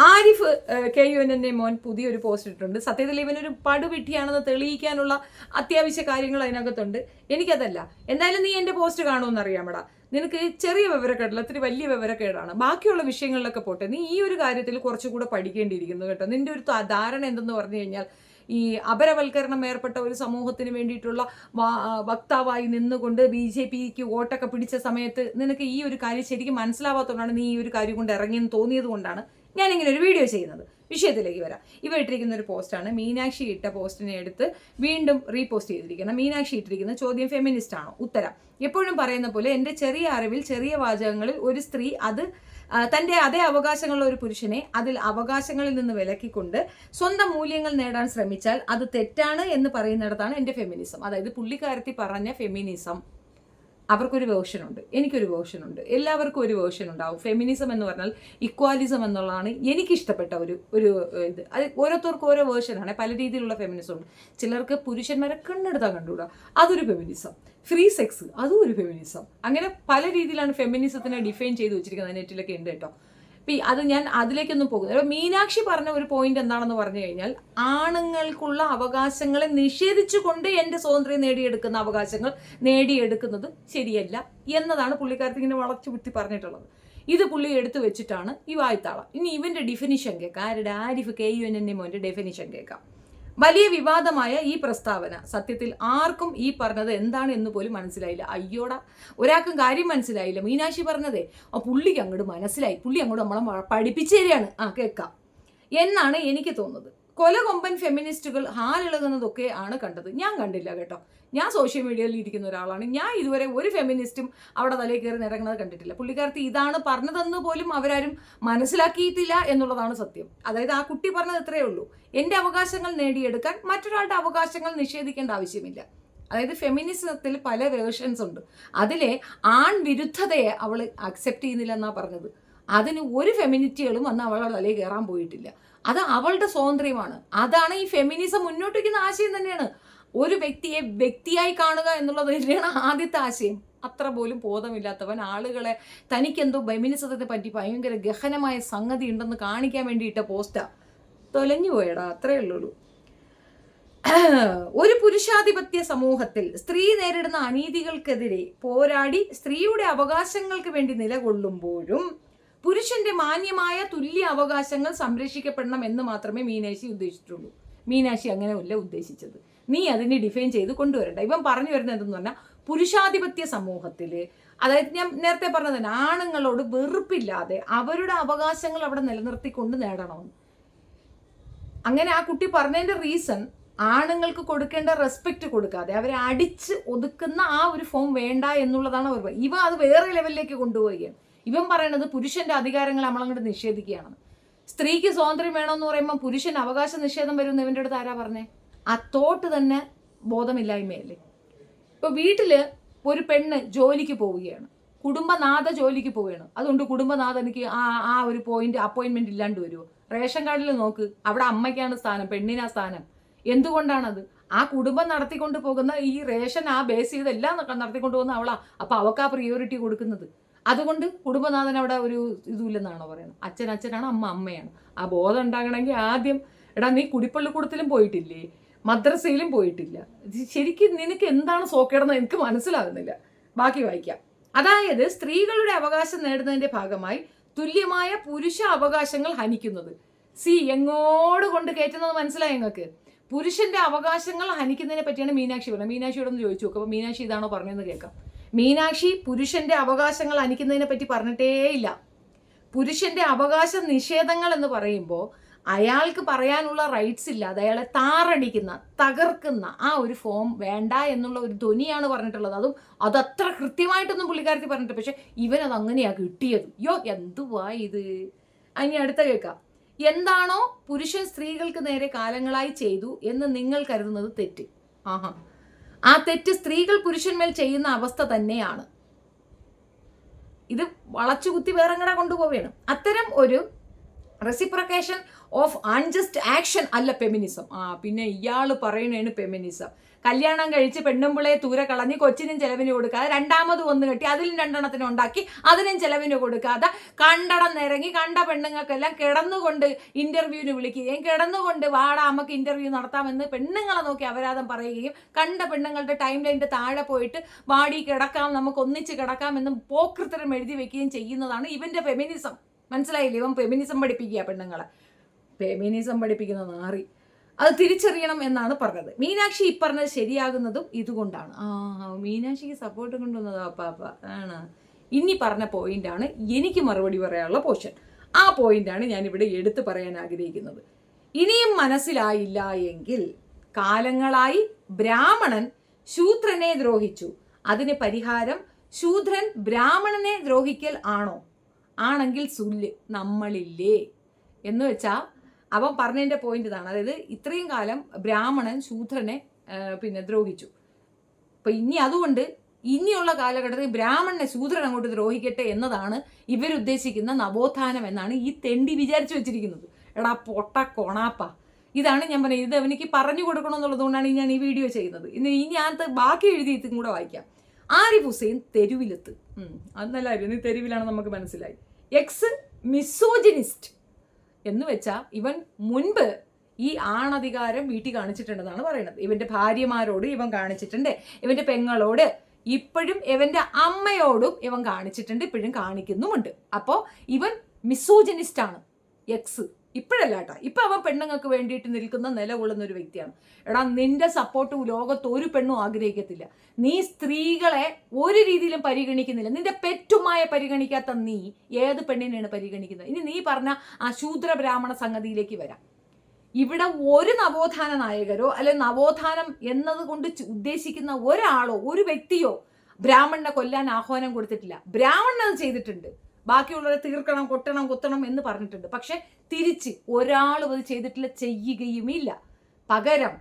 ആരിഫ് KUNന്റെ മോൻ പുതിയൊരു പോസ്റ്റ് ഇട്ടിട്ടുണ്ട്. സത്യത്തിൽ ഇവനൊരു പടുവിട്ടിയാണെന്ന് തെളിയിക്കാനുള്ള അത്യാവശ്യ കാര്യങ്ങൾ അതിനകത്തുണ്ട്. എനിക്കതല്ല. എന്തായാലും നീ എൻ്റെ പോസ്റ്റ് കാണുമെന്ന് അറിയാമടാ. നിനക്ക് ചെറിയ വിവരക്കേടല്ല, ഒത്തിരി വലിയ വിവരക്കേടാണ്. ബാക്കിയുള്ള വിഷയങ്ങളിലൊക്കെ പോട്ടെ, നീ ഈ ഒരു കാര്യത്തിൽ കുറച്ചുകൂടെ പഠിക്കേണ്ടിയിരിക്കുന്നു കേട്ടോ. നിന്റെ ഒരു ധാരണ എന്തെന്ന് പറഞ്ഞു കഴിഞ്ഞാൽ, ഈ അപരവൽക്കരണം ഏർപ്പെട്ട ഒരു സമൂഹത്തിന് വേണ്ടിയിട്ടുള്ള വക്താവായി നിന്നുകൊണ്ട് BJPക്ക് വോട്ടൊക്കെ പിടിച്ച സമയത്ത് നിനക്ക് ഈ ഒരു കാര്യം ശരിക്കും മനസ്സിലാവാത്തതുകൊണ്ടാണ് നീ ഈ ഒരു കാര്യം കൊണ്ട് ഇറങ്ങിയെന്ന് തോന്നിയത് കൊണ്ടാണ് ഞാനിങ്ങനെ ഒരു വീഡിയോ ചെയ്യുന്നത്. വിഷയത്തിലേക്ക് വരാം. ഇവ ഇട്ടിരിക്കുന്ന ഒരു പോസ്റ്റാണ്. മീനാക്ഷി ഇട്ട പോസ്റ്റിനെ എടുത്ത് വീണ്ടും റീപോസ്റ്റ് ചെയ്തിരിക്കുന്നത്. മീനാക്ഷി ഇട്ടിരിക്കുന്ന ചോദ്യം ഫെമിനിസ്റ്റ് ആണോ? ഉത്തരം: എപ്പോഴും പറയുന്ന പോലെ എൻ്റെ ചെറിയ അറിവിൽ ചെറിയ വാചകങ്ങളിൽ ഒരു സ്ത്രീ അത് തൻ്റെ അതേ അവകാശങ്ങളുള്ള ഒരു പുരുഷനെ അതിൽ അവകാശങ്ങളിൽ നിന്ന് വിലക്കിക്കൊണ്ട് സ്വന്തം മൂല്യങ്ങൾ നേടാൻ ശ്രമിച്ചാൽ അത് തെറ്റാണ് എന്ന് പറയുന്നിടത്താണ് എൻ്റെ ഫെമിനിസം. അതായത് പുള്ളിക്കാരത്തി പറഞ്ഞ ഫെമിനിസം അവർക്കൊരു വേർഷൻ ഉണ്ട്, എനിക്കൊരു വേർഷൻ ഉണ്ട്, എല്ലാവർക്കും ഒരു വേർഷൻ ഉണ്ടാവും. ഫെമിനിസം എന്ന് പറഞ്ഞാൽ ഇക്വാലിസം എന്നുള്ളതാണ് എനിക്കിഷ്ടപ്പെട്ട ഒരു ഇത്. അത് ഓരോരുത്തർക്കും ഓരോ വേർഷനാണ്. പല രീതിയിലുള്ള ഫെമിനിസം ഉണ്ട്. ചിലർക്ക് പുരുഷന്മാരെ കണ്ണെടുത്താൽ കണ്ടുകൂടാ, അതൊരു ഫെമിനിസം. ഫ്രീ സെക്സ്, അതും ഒരു ഫെമിനിസം. അങ്ങനെ പല രീതിയിലാണ് ഫെമിനിസത്തിനെ ഡിഫൈൻ ചെയ്ത് വെച്ചിരിക്കുന്നത്. നെറ്റിലൊക്കെ ഉണ്ട് കേട്ടോ. അത് ഞാൻ അതിലേക്കൊന്നും പോകുന്നത്. അപ്പോൾ മീനാക്ഷി പറഞ്ഞ ഒരു പോയിന്റ് എന്താണെന്ന് പറഞ്ഞു കഴിഞ്ഞാൽ, ആണുങ്ങൾക്കുള്ള അവകാശങ്ങളെ നിഷേധിച്ചുകൊണ്ട് എൻ്റെ സ്വാതന്ത്ര്യം നേടിയെടുക്കുന്ന അവകാശങ്ങൾ നേടിയെടുക്കുന്നത് ശരിയല്ല എന്നതാണ് പുള്ളിക്കാരത്തി ഇങ്ങനെ വളച്ചു കുത്തി പറഞ്ഞിട്ടുള്ളത്. ഇത് പുള്ളി എടുത്തു വെച്ചിട്ടാണ് ഈ വായ്ത്താളം. ഇനി ഇവൻ്റെ ഡെഫിനിഷൻ കേൾക്കാം. ആരുടെ? ആരിഫ് KUNന്റെ മോൻ്റെ ഡെഫിനിഷൻ കേൾക്കാം. വലിയ വിവാദമായ ഈ പ്രസ്താവന സത്യത്തിൽ ആർക്കും ഈ പറഞ്ഞത് എന്താണ് എന്ന് പോലും മനസ്സിലായില്ല. അയ്യോടാ, ഒരാൾക്കും കാര്യം മനസ്സിലായില്ല. മീനാക്ഷി പറഞ്ഞതേ പുള്ളിക്ക് അങ്ങോട്ട് മനസ്സിലായി, പുള്ളി അങ്ങോട്ട് നമ്മളെ പഠിപ്പിച്ചു തരികയാണ്. കേൾക്കാം എന്നാണ് എനിക്ക് തോന്നുന്നത്. കൊലകൊമ്പൻ ഫെമിനിസ്റ്റുകൾ ഹാലിളകുന്നതൊക്കെ ആണ് കണ്ടത്. ഞാൻ കണ്ടില്ല കേട്ടോ. ഞാൻ സോഷ്യൽ മീഡിയയിൽ ഇരിക്കുന്ന ഒരാളാണ്. ഞാൻ ഇതുവരെ ഒരു ഫെമിനിസ്റ്റും അവിടെ തലയിൽ കയറി നിരങ്ങുന്നത് കണ്ടിട്ടില്ല. പുള്ളിക്കാരത്തി ഇതാണ് പറഞ്ഞതെന്ന് പോലും അവരാരും മനസ്സിലാക്കിയിട്ടില്ല എന്നുള്ളതാണ് സത്യം. അതായത് ആ കുട്ടി പറഞ്ഞത് ഇത്രയേ ഉള്ളൂ: എൻ്റെ അവകാശങ്ങൾ നേടിയെടുക്കാൻ മറ്റൊരാളുടെ അവകാശങ്ങൾ നിഷേധിക്കേണ്ട ആവശ്യമില്ല. അതായത് ഫെമിനിസത്തിൽ പല വേർഷൻസ് ഉണ്ട്. അതിലെ ആൺ വിരുദ്ധതയെ അവൾ അക്സെപ്റ്റ് ചെയ്യുന്നില്ല എന്നാണ് പറഞ്ഞത്. അതിന് ഒരു ഫെമിനിറ്റികളും വന്ന് അവളുടെ തലയിൽ കയറാൻ പോയിട്ടില്ല. അത് അവളുടെ സ്വാതന്ത്ര്യമാണ്. അതാണ് ഈ ഫെമിനിസം മുന്നോട്ട് വയ്ക്കുന്ന ആശയം തന്നെയാണ്. ഒരു വ്യക്തിയെ വ്യക്തിയായി കാണുക എന്നുള്ളത് തന്നെയാണ് ആദ്യത്തെ ആശയം. അത്ര പോലും ബോധമില്ലാത്തവൻ ആളുകളെ തനിക്കെന്തോ ഫെമിനിസത്തെ പറ്റി ഭയങ്കര ഗഹനമായ സംഗതി ഉണ്ടെന്ന് കാണിക്കാൻ വേണ്ടിയിട്ട പോസ്റ്റാ. തൊലഞ്ഞു പോയടാ, അത്രേ ഉള്ളൂ. ഒരു പുരുഷാധിപത്യ സമൂഹത്തിൽ സ്ത്രീ നേരിടുന്ന അനീതികൾക്കെതിരെ പോരാടി സ്ത്രീയുടെ അവകാശങ്ങൾക്ക് വേണ്ടി നിലകൊള്ളുമ്പോഴും പുരുഷന്റെ മാന്യമായ തുല്യ അവകാശങ്ങൾ സംരക്ഷിക്കപ്പെടണം എന്ന് മാത്രമേ മീനാക്ഷി ഉദ്ദേശിച്ചിട്ടുള്ളൂ. മീനാക്ഷി അങ്ങനെയല്ല ഉദ്ദേശിച്ചത്. നീ അതിനെ ഡിഫൈൻ ചെയ്ത് കൊണ്ടുവരണ്ട. ഇവൻ പറഞ്ഞു വരുന്നത് എന്തെന്ന് പറഞ്ഞാൽ, പുരുഷാധിപത്യ സമൂഹത്തിൽ, അതായത് ഞാൻ നേരത്തെ പറഞ്ഞത് തന്നെ, ആണുങ്ങളോട് വെറുപ്പില്ലാതെ അവരുടെ അവകാശങ്ങൾ അവിടെ നിലനിർത്തിക്കൊണ്ട് നേടണമെന്ന്. അങ്ങനെ ആ കുട്ടി പറഞ്ഞതിൻ്റെ റീസൺ, ആണുങ്ങൾക്ക് കൊടുക്കേണ്ട റെസ്പെക്റ്റ് കൊടുക്കാതെ അവരെ അടിച്ച് ഒതുക്കുന്ന ആ ഒരു ഫോം വേണ്ട എന്നുള്ളതാണ് അവർ. ഇവ അത് വേറെ ലെവലിലേക്ക് കൊണ്ടുപോവുകയാണ്. ഇവൻ പറയണത് പുരുഷന്റെ അധികാരങ്ങൾ നമ്മളങ്ങോട്ട് നിഷേധിക്കുകയാണ്. സ്ത്രീക്ക് സ്വാതന്ത്ര്യം വേണമെന്ന് പറയുമ്പോൾ പുരുഷൻ അവകാശ നിഷേധം വരുമെന്ന് ഇവൻ്റെ അടുത്ത് ആരാ പറഞ്ഞേ? ആ തോട്ട് തന്നെ ബോധമില്ലായ്മയല്ലേ. ഇപ്പോൾ വീട്ടിൽ ഒരു പെണ്ണ് ജോലിക്ക് പോവുകയാണ്, കുടുംബനാഥ ജോലിക്ക് പോവുകയാണ്. അതുകൊണ്ട് കുടുംബനാഥനിക്ക് ആ ഒരു അപ്പോയിൻമെന്റ് ഇല്ലാണ്ട് വരുമോ? റേഷൻ കാർഡിൽ നോക്ക്, അവിടെ അമ്മയ്ക്കാണ് സ്ഥാനം, പെണ്ണിനാ സ്ഥാനം. എന്തുകൊണ്ടാണത്? ആ കുടുംബം നടത്തിക്കൊണ്ട് പോകുന്ന ഈ റേഷൻ ബേസ് ചെയ്തെല്ലാം നടത്തിക്കൊണ്ട് പോകുന്ന അവളാ. അപ്പം അവൾക്ക് ആ പ്രിയോറിറ്റി കൊടുക്കുന്നത്. അതുകൊണ്ട് കുടുംബനാഥൻ അവിടെ ഒരു ഇതുമില്ലെന്നാണോ പറയുന്നത്? അച്ഛനാണ്, അമ്മ അമ്മയാണ്. ആ ബോധം ഉണ്ടാകണമെങ്കിൽ ആദ്യം, എടാ നീ കുടിപ്പള്ളിക്കൂടത്തിലും പോയിട്ടില്ലേ, മദ്രസയിലും പോയിട്ടില്ല, ശരിക്കും നിനക്ക് എന്താണ് സോക്കേടെന്ന് എനിക്ക് മനസ്സിലാകുന്നില്ല. ബാക്കി വായിക്കാം. അതായത് സ്ത്രീകളുടെ അവകാശം നേടുന്നതിന്റെ ഭാഗമായി തുല്യമായ പുരുഷ അവകാശങ്ങൾ ഹനിക്കുന്നത്. എങ്ങോട് കൊണ്ട് കയറ്റുന്നത് മനസ്സിലായി നിങ്ങൾക്ക്? പുരുഷന്റെ അവകാശങ്ങൾ ഹനിക്കുന്നതിനെ പറ്റിയാണ് മീനാക്ഷി പറഞ്ഞത്. മീനാക്ഷിയോടൊന്ന് ചോദിച്ചു നോക്കും. അപ്പോൾ മീനാക്ഷി ഇതാണോ പറഞ്ഞതെന്ന് കേൾക്കാം. മീനാക്ഷി പുരുഷന്റെ അവകാശങ്ങൾ ഹനിക്കുന്നതിനെ പറ്റി പറഞ്ഞിട്ടേ ഇല്ല. പുരുഷന്റെ അവകാശ നിഷേധങ്ങൾ എന്ന് പറയുമ്പോൾ അയാൾക്ക് പറയാനുള്ള റൈറ്റ്സ് ഇല്ലാതെ അയാളെ താറടിക്കുന്ന, തകർക്കുന്ന ആ ഒരു ഫോം വേണ്ട എന്നുള്ള ഒരു ധ്വനിയാണ് പറഞ്ഞിട്ടുള്ളത്. അതത്ര കൃത്യമായിട്ടൊന്നും പുള്ളിക്കാരത്തി പറഞ്ഞിട്ട്, പക്ഷെ ഇവനത് അങ്ങനെയാ കിട്ടിയത്. എന്തുവാ ഇത്? ഇനി അടുത്ത കേൾക്കാം. എന്താണോ പുരുഷൻ സ്ത്രീകൾക്ക് നേരെ കാലങ്ങളായി ചെയ്തു എന്ന് നിങ്ങൾ കരുതുന്നത് തെറ്റ്. ആ തെറ്റ് സ്ത്രീകൾ പുരുഷന്മേൽ ചെയ്യുന്ന അവസ്ഥ തന്നെയാണ്. ഇത് വളച്ചുകുത്തി വേറെങ്ങടെ കൊണ്ടുപോവുകയാണ്. അത്തരം ഒരു റെസിപ്രക്കേഷൻ ഓഫ് അൺജസ്റ്റ് ആക്ഷൻ അല്ല ഫെമിനിസം. പിന്നെ ഇയാൾ പറയുന്നതിന് ഫെമിനിസം. കല്യാണം കഴിച്ച് പെണ്ണുമ്പിളയെ തൂരെ കളഞ്ഞ് കൊച്ചിനും ചെലവിന് കൊടുക്കാതെ രണ്ടാമത് ഒന്ന് കെട്ടി അതിലും രണ്ടെണ്ണത്തിന് ഉണ്ടാക്കി അതിനും ചെലവിന് കൊടുക്കാതെ കണ്ടടം നിരങ്ങി കണ്ട പെണ്ണുങ്ങൾക്കെല്ലാം കിടന്നുകൊണ്ട് ഇന്റർവ്യൂവിന് വിളിക്കുകയും കിടന്നുകൊണ്ട് വാടാ നമുക്ക് ഇന്റർവ്യൂ നടത്താമെന്ന് പെണ്ണുങ്ങളെ നോക്കി അപരാധം പറയുകയും കണ്ട പെണ്ണുങ്ങളുടെ ടൈം ലൈനിന്റെ താഴെ പോയിട്ട് വാടി കിടക്കാം നമുക്ക് ഒന്നിച്ച് കിടക്കാം എന്നും പോക്കൃത്തരം എഴുതി വെക്കുകയും ചെയ്യുന്നതാണ് ഇവന്റെ ഫെമിനിസം. മനസ്സിലായില്ലേ? ഇവൻ ഫെമിനിസം പഠിപ്പിക്കുക പെണ്ണുങ്ങളെ. ഫെമിനിസം പഠിപ്പിക്കുന്ന നാറി. അത് തിരിച്ചറിയണം എന്നാണ് പറഞ്ഞത്. മീനാക്ഷി ഈ പറഞ്ഞത് ശരിയാകുന്നതും ഇതുകൊണ്ടാണ്. മീനാക്ഷിക്ക് സപ്പോർട്ട് കൊണ്ടുവന്നത് അപ്പാപ്പ ആണ്. ഇനി പറഞ്ഞ പോയിന്റാണ് എനിക്ക് മറുപടി പറയാനുള്ള പോർഷൻ. ആ പോയിന്റാണ് ഞാനിവിടെ എടുത്തു പറയാൻ ആഗ്രഹിക്കുന്നത്. ഇനിയും മനസ്സിലായില്ല എങ്കിൽ, കാലങ്ങളായി ബ്രാഹ്മണൻ ശൂദ്രനെ ദ്രോഹിച്ചു, അതിന് പരിഹാരം ശൂദ്രൻ ബ്രാഹ്മണനെ ദ്രോഹിക്കൽ ആണോ? ആണെങ്കിൽ സുല്ല് നമ്മളില്ലേ എന്ന് വെച്ചാൽ അവൻ പറഞ്ഞതിൻ്റെ പോയിന്റ് ഇതാണ്. അതായത് ഇത്രയും കാലം ബ്രാഹ്മണൻ ശൂദ്രനെ ദ്രോഹിച്ചു. അപ്പം ഇനി അതുകൊണ്ട് ഇനിയുള്ള കാലഘട്ടത്തിൽ ബ്രാഹ്മണനെ ശൂദ്രൻ അങ്ങോട്ട് ദ്രോഹിക്കട്ടെ എന്നതാണ് ഇവരുദ്ദേശിക്കുന്ന നവോത്ഥാനം എന്നാണ് ഈ തെണ്ടി വിചാരിച്ചു വെച്ചിരിക്കുന്നത്. എടാ പൊട്ട കൊണാപ്പ, ഇതാണ് ഞാൻ പറഞ്ഞത്. ഇത് അവനിക്ക് പറഞ്ഞു കൊടുക്കണമെന്നുള്ളത് കൊണ്ടാണ് ഞാൻ ഈ വീഡിയോ ചെയ്യുന്നത്. ഇനി ഞാനത് ബാക്കി എഴുതിയിട്ടും കൂടെ വായിക്കാം. ആരിഫ് ഹുസൈൻ തെരുവിലെത്ത്. അത് നല്ലായിരുന്നു. നീ തെരുവിലാണ് നമുക്ക് മനസ്സിലായി. എക്സ് മിസോജിനിസ്റ്റ് എന്ന് വെച്ചാൽ ഇവൻ മുൻപ് ഈ ആണധികാരം വീട്ടിൽ കാണിച്ചിട്ടുണ്ടെന്നാണ് പറയുന്നത്. ഇവന്റെ ഭാര്യമാരോട് ഇവൻ കാണിച്ചിട്ടുണ്ട്, ഇവന്റെ പെങ്ങളോട്, ഇപ്പോഴും ഇവന്റെ അമ്മയോടും ഇവൻ കാണിച്ചിട്ടുണ്ട്, ഇപ്പോഴും കാണിക്കുന്നുമുണ്ട്. അപ്പോൾ ഇവൻ മിസോജിനിസ്റ്റ് ആണ് എക്സ്. ഇപ്പോഴല്ല കേട്ടോ, ഇപ്പൊ അവൻ പെണ്ണുങ്ങൾക്ക് വേണ്ടിയിട്ട് നിൽക്കുന്ന നിലകൊള്ളുന്ന ഒരു വ്യക്തിയാണ്. എടാ, നിന്റെ സപ്പോർട്ട് ലോകത്ത് ഒരു പെണ്ണും ആഗ്രഹിക്കത്തില്ല. നീ സ്ത്രീകളെ ഒരു രീതിയിലും പരിഗണിക്കുന്നില്ല. നിന്റെ പെറ്റുമായ പരിഗണിക്കാത്ത നീ ഏത് പെണ്ണിനെയാണ് പരിഗണിക്കുന്നത്? ഇനി നീ പറഞ്ഞ ആ ശൂദ്ര ബ്രാഹ്മണ സംഗതിയിലേക്ക് വരാം. ഇവിടെ ഒരു നവോത്ഥാന നായകരോ അല്ലെ നവോത്ഥാനം എന്നതുകൊണ്ട് ഉദ്ദേശിക്കുന്ന ഒരാളോ ഒരു വ്യക്തിയോ ബ്രാഹ്മണനെ കൊല്ലാൻ ആഹ്വാനം കൊടുത്തിട്ടില്ല. ബ്രാഹ്മണൻ അത് ചെയ്തിട്ടുണ്ട്. ബാക്കിയുള്ളവരെ തീർക്കണം, കൊട്ടണം, കുത്തണം എന്ന് പറഞ്ഞിട്ടുണ്ട്. പക്ഷെ തിരിച്ച് ഒരാളും അത് ചെയ്തിട്ടില്ല, ചെയ്യുകയുമില്ല. പകരം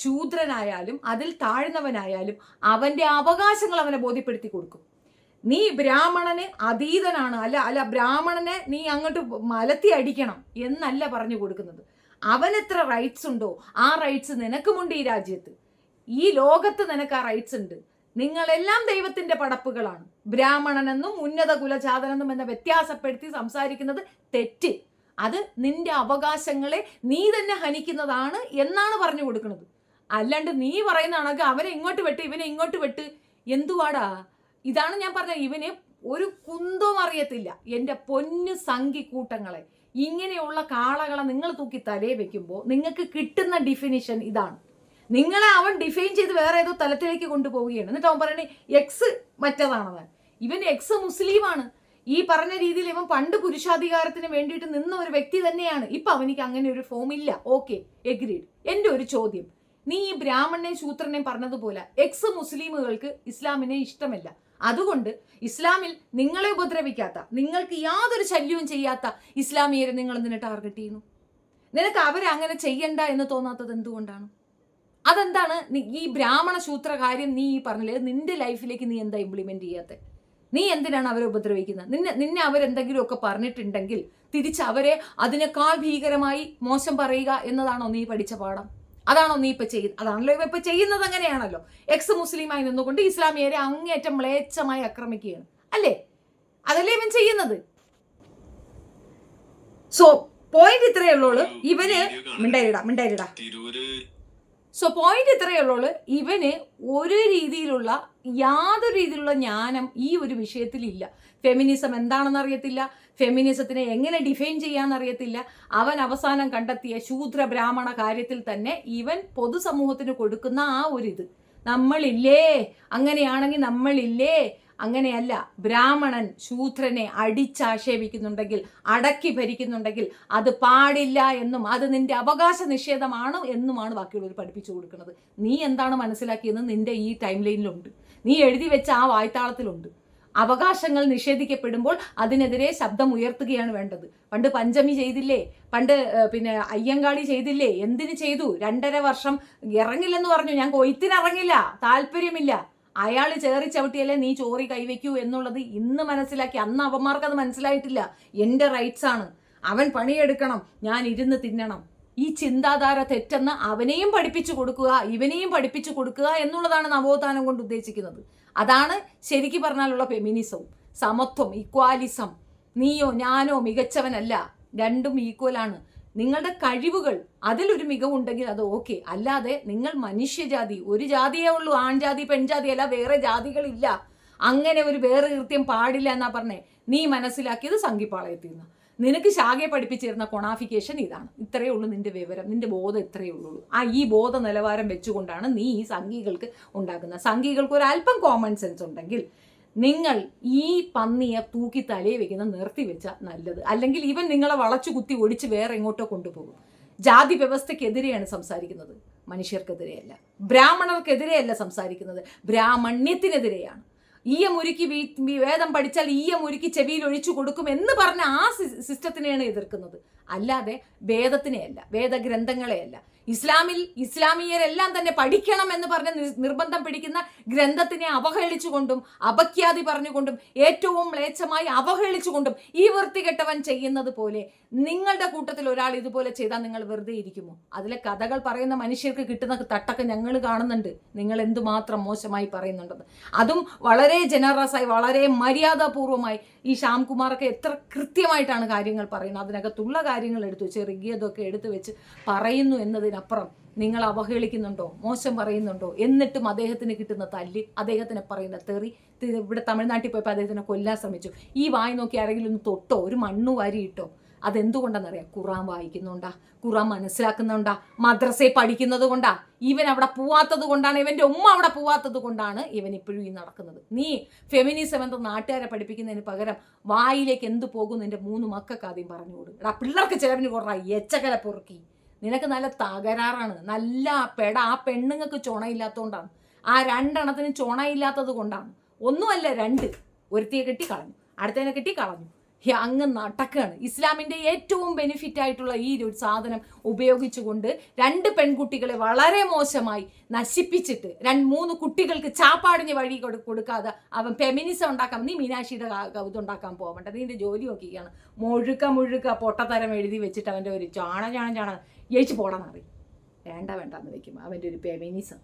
ശൂദ്രനായാലും അതിൽ താഴ്ന്നവനായാലും അവന്റെ അവകാശങ്ങൾ അവനെ ബോധ്യപ്പെടുത്തി കൊടുക്കും. നീ ബ്രാഹ്മണന് അതീതനാണ്, അല്ല ബ്രാഹ്മണനെ നീ അങ്ങോട്ട് മലത്തി അടിക്കണം എന്നല്ല പറഞ്ഞു കൊടുക്കുന്നത്. അവനെത്ര റൈറ്റ്സ് ഉണ്ടോ ആ റൈറ്റ്സ് നിനക്കുമുണ്ട്. ഈ രാജ്യത്ത്, ഈ ലോകത്ത് നിനക്ക് ആ റൈറ്റ്സ് ഉണ്ട്. നിങ്ങളെല്ലാം ദൈവത്തിന്റെ പടപ്പുകളാണ്. ബ്രാഹ്മണനെന്നും ഉന്നത കുലജാതനെന്നും എന്ന വ്യത്യാസപ്പെടുത്തി സംസാരിക്കുന്നത് തെറ്റ്. അത് നിന്റെ അവകാശങ്ങളെ നീ തന്നെ ഹനിക്കുന്നതാണ് എന്നാണ് പറഞ്ഞു കൊടുക്കുന്നത്. അല്ലാണ്ട് നീ പറയുന്നതാണെങ്കിൽ അവനെ ഇങ്ങോട്ട് വെട്ട് ഇവനെ ഇങ്ങോട്ട് വെട്ട് എന്തുവാടാ? ഇതാണ് ഞാൻ പറഞ്ഞത്. ഇവന് ഒരു കുന്തവും അറിയത്തില്ല. എൻ്റെ പൊന്നു സംഘി കൂട്ടങ്ങളെ, ഇങ്ങനെയുള്ള കാളകളെ നിങ്ങൾ തൂക്കി തലയെ വെക്കുമ്പോൾ നിങ്ങൾക്ക് കിട്ടുന്ന ഡിഫിനിഷൻ ഇതാണ്. നിങ്ങളെ അവൻ ഡിഫൈൻ ചെയ്ത് വേറെ ഏതോ തലത്തിലേക്ക് കൊണ്ടുപോവുകയാണ്. എന്നിട്ട് അവൻ പറയണേ എക്സ് മറ്റേതാണെന്ന്. ഇവൻ എക്സ് മുസ്ലിമാണ്. ഈ പറഞ്ഞ രീതിയിൽ ഇവൻ പണ്ട് പുരുഷാധികാരത്തിന് വേണ്ടിയിട്ട് നിന്ന ഒരു വ്യക്തി തന്നെയാണ്. ഇപ്പൊ അവനിക്ക് അങ്ങനെ ഒരു ഫോം ഇല്ല. Okay, agreed. എൻ്റെ ഒരു ചോദ്യം, നീ ഈ ബ്രാഹ്മണനെയും ശൂദ്രനെയും പറഞ്ഞതുപോലെ എക്സ് മുസ്ലിമുകൾക്ക് ഇസ്ലാമിനെ ഇഷ്ടമല്ല. അതുകൊണ്ട് ഇസ്ലാമിൽ നിങ്ങളെ ഉപദ്രവിക്കാത്ത, നിങ്ങൾക്ക് യാതൊരു ശല്യവും ചെയ്യാത്ത ഇസ്ലാമിയരെ നിങ്ങൾ എന്തിനെ ടാർഗറ്റ് ചെയ്യുന്നു? നിനക്ക് അവരെ അങ്ങനെ ചെയ്യണ്ട എന്ന് തോന്നാത്തത് എന്തുകൊണ്ടാണ്? അതെന്താണ്? ഈ ബ്രാഹ്മണ ശൂദ്ര കാര്യം നീ ഈ പറഞ്ഞില്ലേ, നിന്റെ ലൈഫിലേക്ക് നീ എന്താ ഇംപ്ലിമെന്റ് ചെയ്യാത്ത? നീ എന്തിനാണ് അവരെ ഉപദ്രവിക്കുന്നത്? നിന്നെ അവരെന്തെങ്കിലും ഒക്കെ പറഞ്ഞിട്ടുണ്ടെങ്കിൽ തിരിച്ച് അവരെ അതിനേക്കാൾ ഭീകരമായി മോശം പറയുക എന്നതാണോ നീ പഠിച്ച പാഠം? അതാണോ നീ ഇപ്പൊ ചെയ്യുന്നത്? അതാണല്ലോ ഇപ്പൊ ചെയ്യുന്നത്. അങ്ങനെയാണല്ലോ. എക്സ് മുസ്ലിമായി നിന്നുകൊണ്ട് ഇസ്ലാമിയരെ അങ്ങേറ്റം മ്ലേച്ഛമായി ആക്രമിക്കുകയാണ്, അല്ലേ? അതല്ലേ ഇവൻ ചെയ്യുന്നത്. സോ പോയിന്റ് ഇത്രയേ ഉള്ളൂ. ഇവന് മിണ്ടായിടാ. സോ പോയിന്റ് ഇത്രയേ ഉള്ളൂ. ഇവന് ഒരു രീതിയിലുള്ള യാതൊരു രീതിയിലുള്ള ജ്ഞാനം ഈ ഒരു വിഷയത്തിലില്ല. ഫെമിനിസം എന്താണെന്ന് അറിയത്തില്ല, ഫെമിനിസത്തിനെ എങ്ങനെ ഡിഫൈൻ ചെയ്യാന്ന് അറിയത്തില്ല. അവൻ അവസാനം കണ്ടെത്തിയ ശൂദ്ര ബ്രാഹ്മണ കാര്യത്തിൽ തന്നെ ഇവൻ പൊതുസമൂഹത്തിന് കൊടുക്കുന്ന ആ ഒരിത്, നമ്മളില്ലേ, അങ്ങനെയാണെങ്കിൽ നമ്മളില്ലേ, അങ്ങനെയല്ല. ബ്രാഹ്മണൻ ശൂദ്രനെ അടിച്ചാക്ഷേപിക്കുന്നുണ്ടെങ്കിൽ, അടക്കി ഭരിക്കുന്നുണ്ടെങ്കിൽ അത് പാടില്ല എന്നും അത് നിന്റെ അവകാശ നിഷേധമാണ് എന്നുമാണ് ബാക്കിയുള്ളവർ പഠിപ്പിച്ചു കൊടുക്കുന്നത്. നീ എന്താണ് മനസ്സിലാക്കിയെന്ന് നിന്റെ ഈ ടൈം ലൈനിലുണ്ട്. നീ എഴുതി വെച്ച ആ വായ്ത്താളത്തിലുണ്ട്. അവകാശങ്ങൾ നിഷേധിക്കപ്പെടുമ്പോൾ അതിനെതിരെ ശബ്ദം ഉയർത്തുകയാണ് വേണ്ടത്. പണ്ട് പഞ്ചമി ചെയ്തില്ലേ, പണ്ട് അയ്യങ്കാളി ചെയ്തില്ലേ, എന്തിന് ചെയ്തു? 2.5 വർഷം ഇറങ്ങില്ലെന്ന് പറഞ്ഞു. ഞാൻ കൊയ്ത്തിനിറങ്ങില്ല, താല്പര്യമില്ല. അയാൾ ചേറി ചവിട്ടിയല്ലേ നീ ചോറി കൈവയ്ക്കൂ എന്നുള്ളത് ഇന്ന് മനസ്സിലാക്കി. അന്ന് അവന്മാർക്ക് അത് മനസ്സിലായിട്ടില്ല. എൻ്റെ റൈറ്റ്സ് ആണ്. അവൻ പണിയെടുക്കണം, ഞാൻ ഇരുന്ന് തിന്നണം. ഈ ചിന്താധാര തെറ്റെന്ന് അവനെയും പഠിപ്പിച്ചു കൊടുക്കുക, ഇവനെയും പഠിപ്പിച്ചു കൊടുക്കുക എന്നുള്ളതാണ് നവോത്ഥാനം കൊണ്ട് ഉദ്ദേശിക്കുന്നത്. അതാണ് ശരിക്കും പറഞ്ഞാലുള്ള ഫെമിനിസവും സമത്വം, ഇക്വാലിസം. നീയോ ഞാനോ മികച്ചവനല്ല, രണ്ടും ഈക്വലാണ്. നിങ്ങളുടെ കഴിവുകൾ അതിലൊരു മികവുണ്ടെങ്കിൽ അത് ഓക്കെ. അല്ലാതെ നിങ്ങൾ മനുഷ്യജാതി, ഒരു ജാതിയേ ഉള്ളൂ, ആൺജാതി പെൺജാതി അല്ല, വേറെ ജാതികളില്ല. അങ്ങനെ ഒരു വേറെ കൃത്യം പാടില്ല എന്നാ പറഞ്ഞേ. നീ മനസ്സിലാക്കിയത് സംഘിപ്പാളയത്തിൽ നിന്ന്. നിനക്ക് ശാഖയെ പഠിപ്പിച്ചിരുന്ന കൊണാഫിക്കേഷൻ ഇതാണ്. ഇത്രയേ ഉള്ളൂ നിന്റെ വിവരം, നിന്റെ ബോധം ഇത്രയേ ഉള്ളൂ. ഈ ബോധ നിലവാരം വെച്ചുകൊണ്ടാണ് നീ ഈ സംഘികൾക്ക് ഉണ്ടാക്കുന്നത്. സംഘികൾക്ക് ഒരു അല്പം കോമൺ സെൻസ് ഉണ്ടെങ്കിൽ നിങ്ങൾ ഈ പന്നിയെ തൂക്കി തലയിൽ വെക്കുന്ന നിർത്തി വെച്ചാൽ നല്ലത്. അല്ലെങ്കിൽ ഇവൻ നിങ്ങളെ വളച്ചു കുത്തി ഒടിച്ച് വേറെ എങ്ങോട്ടോ കൊണ്ടുപോകും. ജാതി വ്യവസ്ഥക്കെതിരെയാണ് സംസാരിക്കുന്നത്, മനുഷ്യർക്കെതിരെയല്ല. ബ്രാഹ്മണർക്കെതിരെയല്ല സംസാരിക്കുന്നത്, ബ്രാഹ്മണ്യത്തിനെതിരെയാണ്. ഈയമുരുക്കി വേദം പഠിച്ചാൽ ഈയമുരുക്കി ചെവിയിൽ ഒഴിച്ചു കൊടുക്കും എന്ന് പറഞ്ഞ ആ സിസ്റ്റത്തിനെയാണ് എതിർക്കുന്നത്. അല്ലാതെ വേദത്തിനെയല്ല, വേദഗ്രന്ഥങ്ങളെയല്ല. ഇസ്ലാമിയരെല്ലാം തന്നെ പഠിക്കണം എന്ന് പറഞ്ഞ് നിർബന്ധം പിടിക്കുന്ന ഗ്രന്ഥത്തിനെ അവഹേളിച്ചുകൊണ്ടും അപഖ്യാതി പറഞ്ഞുകൊണ്ടും ഏറ്റവും മ്ലേച്ഛമായി അവഹേളിച്ചുകൊണ്ടും ഈ വൃത്തികെട്ടവൻ ചെയ്യുന്നത് പോലെ നിങ്ങളുടെ കൂട്ടത്തിൽ ഒരാൾ ഇതുപോലെ ചെയ്താൽ നിങ്ങൾ വെറുതെ ഇരിക്കുമോ? അതിലെ കഥകൾ പറയുന്ന മനുഷ്യർക്ക് കിട്ടുന്ന തട്ടൊക്കെ ഞങ്ങൾ കാണുന്നുണ്ട്, നിങ്ങൾ എന്തുമാത്രം മോശമായി പറയുന്നുണ്ടെന്ന്. അതും വളരെ ജനറസായി, വളരെ മര്യാദാപൂർവമായി ഈ ശ്യാംകുമാറൊക്കെ എത്ര കൃത്യമായിട്ടാണ് കാര്യങ്ങൾ പറയുന്നത്. അതിനകത്തുള്ള കാര്യങ്ങൾ എടുത്തു വെച്ച് ഋഗ്വേദമൊക്കെ എടുത്തു വെച്ച് പറയുന്നു എന്നതിനപ്പുറം നിങ്ങൾ അവഹേളിക്കുന്നുണ്ടോ, മോശം പറയുന്നുണ്ടോ? എന്നിട്ടും അദ്ദേഹത്തിന് കിട്ടുന്ന തല്ല്, അദ്ദേഹത്തിനെ പറയുന്ന തെറി. ഇവിടെ തമിഴ്നാട്ടിൽ പോയപ്പോൾ അദ്ദേഹത്തിനെ കൊല്ലാൻ ശ്രമിച്ചു. ഈ വായി നോക്കി ആരെങ്കിലും ഒന്ന് തൊട്ടോ, ഒരു മണ്ണു വാരി ഇട്ടോ? അതെന്തുകൊണ്ടെന്നറിയാം? ഖുറാൻ വായിക്കുന്നുണ്ടാ, ഖുറാൻ മനസ്സിലാക്കുന്നുണ്ടാ, മദ്രസയിൽ പഠിക്കുന്നത് കൊണ്ടാ. ഇവൻ അവിടെ പോവാത്തത് കൊണ്ടാണ്, ഇവൻ്റെ ഉമ്മ അവിടെ പോവാത്തത് കൊണ്ടാണ് ഇവൻ ഇപ്പോഴും ഈ നടക്കുന്നത്. നീ ഫെമിനിസം എന്ന നാട്ടുകാരെ പഠിപ്പിക്കുന്നതിന് പകരം വായിലേക്ക് എന്ത് പോകും നിന്റെ 3 മക്കൾക്ക് ആദ്യം പറഞ്ഞു കൊടുക്കും. എടാ പിള്ളേർക്ക് ചിലവിന് കുറേ എച്ചക്കല പൊറുക്കി. നിനക്ക് നല്ല തകരാറാണ്, നല്ല ആ പെണ്ണുങ്ങൾക്ക് ചുണയില്ലാത്തതുകൊണ്ടാണ്. ആ 2 എണ്ണത്തിന് ചുണയില്ലാത്തത് കൊണ്ടാണ്. ഒന്നുമല്ല, 2. ഒരുത്തിയെ കെട്ടി കളഞ്ഞു, അടുത്തതിനെ കെട്ടി കളഞ്ഞു, അങ്ങ് നടക്കുകയാണ്. ഇസ്ലാമിൻ്റെ ഏറ്റവും ബെനിഫിറ്റ് ആയിട്ടുള്ള ഈ ഒരു സാധനം ഉപയോഗിച്ചുകൊണ്ട് 2 പെൺകുട്ടികളെ വളരെ മോശമായി നശിപ്പിച്ചിട്ട് 3 കുട്ടികൾക്ക് ചാപ്പാടിന് വഴി കൊടുക്കാതെ അവൻ ഫെമിനിസം ഉണ്ടാക്കാൻ, നീ മീനാക്ഷിയുടെ ഇതുണ്ടാക്കാൻ പോകണ്ട. നീൻ്റെ ജോലി നോക്കിയാണ് മുഴുക്ക പൊട്ടത്തരം എഴുതി വെച്ചിട്ട് അവൻ്റെ ഒരു ചാണ ജയിച്ച് പോടാന്നറി വേണ്ടെന്ന് വെക്കും അവൻ്റെ ഒരു ഫെമിനിസം.